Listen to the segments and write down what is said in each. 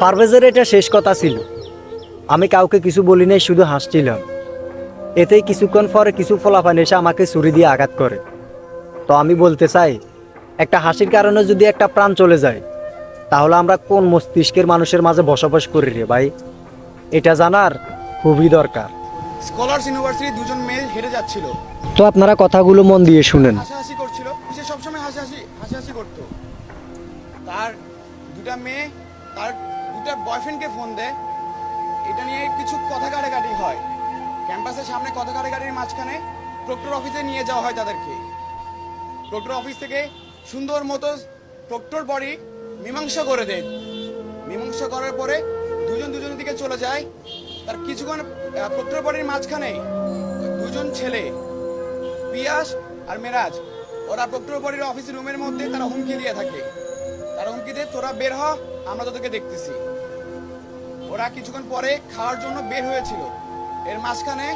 পারভেজের এটা শেষ কথা ছিল। আমি কাউকে কিছু বলি নাই, শুধু হাসছিলাম। এতেই কিছুক্ষণ পরে কিছু ফলাফল এসে আমাকে ছুরি দিয়ে আঘাত করে। তো আমি বলতে চাই, একটা হাসির কারণে যদি একটা প্রাণ চলে যায়, তাহলে আমরা কোন মস্তিষ্কের মানুষের মাঝে বসবাস করি রে ভাই? এটা জানার খুবই দরকার। স্কলার্স ইউনিভার্সিটি দুজন মেয়ে হেঁটে যাচ্ছিল, তো আপনারা কথাগুলো মন দিয়ে শুনেন। হাসাহাসি করছিল। সে সবসময় হাসাহাসি করতো। তার দুটা মেয়ে তার দুটা বয়ফ্রেন্ডকে ফোন দেয়। এটা নিয়ে কিছু কথা কাটাকাটি হয়। ক্যাম্পাসের সামনে কথা কাটাকাটির মাঝখানে প্রক্টর অফিসে নিয়ে যাওয়া হয় তাদেরকে। প্রক্টর অফিস থেকে সুন্দর মতো প্রক্টর বডি মীমাংসা করে দেয়। মীমাংসা করার পরে দুজনের দিকে চলে যায়। তার কিছুক্ষণ প্রক্টর বডির মাঝখানে দুজন ছেলে, পিয়াস আর মেরাজ, ওরা প্রক্টর বডির অফিস রুমের মধ্যে তারা হুমকি দিয়ে থাকে। তারা হুমকি দিয়ে, তোরা বের হ, আমরা তোদেরকে দেখতেছি। ওরা কিছুক্ষণ পরে খাওয়ার জন্য বের হয়েছিল। এর মাঝখানে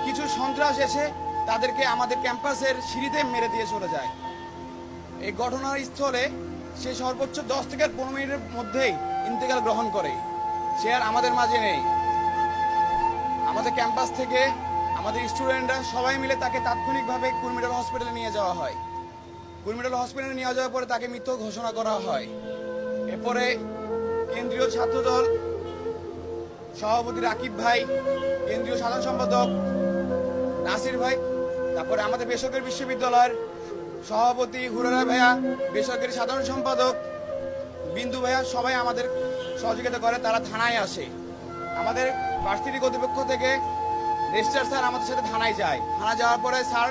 কিছু সন্ত্রাস এসে তাদেরকে আমাদের ক্যাম্পাসের সিঁড়িতে মেরে দিয়ে চলে যায়। এই ঘটনার স্থলে সে সর্বোচ্চ 10 থেকে 15 মিনিটের মধ্যেই ইন্তেকাল গ্রহণ করে। সে আর আমাদের মাঝে নেই। আমাদের ক্যাম্পাস থেকে আমাদের স্টুডেন্টরা সবাই মিলে তাকে তাৎক্ষণিকভাবে কুর্মিটোলা হসপিটালে নিয়ে যাওয়া হয়। কুর্মিটোলা হসপিটালে নিয়ে যাওয়ার পরে তাকে মৃত ঘোষণা করা হয়। এরপরে কেন্দ্রীয় ছাত্রদল সভাপতি রাকিব ভাই, কেন্দ্রীয় সাধারণ সম্পাদক নাসির ভাই, তারপরে আমাদের বেসরকারি বিশ্ববিদ্যালয়ের সভাপতি হুরারা ভাইয়া, বেসরকারি সাধারণ সম্পাদক বিন্দু ভাইয়া, সবাই আমাদের সহযোগিতা করে। তারা থানায় আসে। আমাদের ভার্সিটি কর্তৃপক্ষ থেকে রেজিস্ট্রার স্যার আমাদের সাথে থানায় যায়। থানায় যাওয়ার পরে স্যার,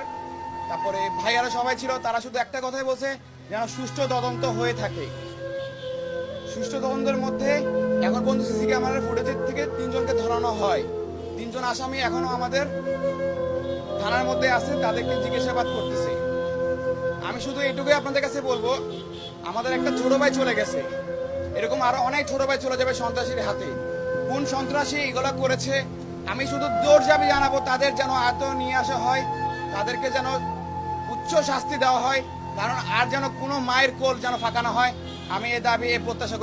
তারপরে ভাইয়ারা সবাই ছিল, তারা শুধু একটা কথাই বলছে, যেন সুষ্ঠু তদন্ত হয়ে থাকে। সুষ্ঠু তদন্তের মধ্যে এখন পর্যন্ত সিসি ক্যামেরার ফুটেজের থেকে 3 জনকে ধরানো হয়। 3 জন আসামি এখনো আমাদের থানার মধ্যে আছে, তাদেরকে জিজ্ঞাসাবাদ করতেছে। আমি শুধু এইটুকুই আপনাদের কাছে বলবো, আমাদের একটা ছোট ভাই চলে গেছে, এরকম আরো অনেক ছোট ভাই চলে যাবে সন্ত্রাসীর হাতে। কোন সন্ত্রাসী এগুলো করেছে, আমি শুধু জোর দাবি জানাবো, তাদের যেন আয়ত্ত নিয়ে আসা হয়, তাদেরকে যেন উচ্চ শাস্তি দেওয়া হয়, কারণ আর যেন কোনো মায়ের কোল যেন ফাঁকা না হয়। আমি এ দাবি, এ প্রত্যাশা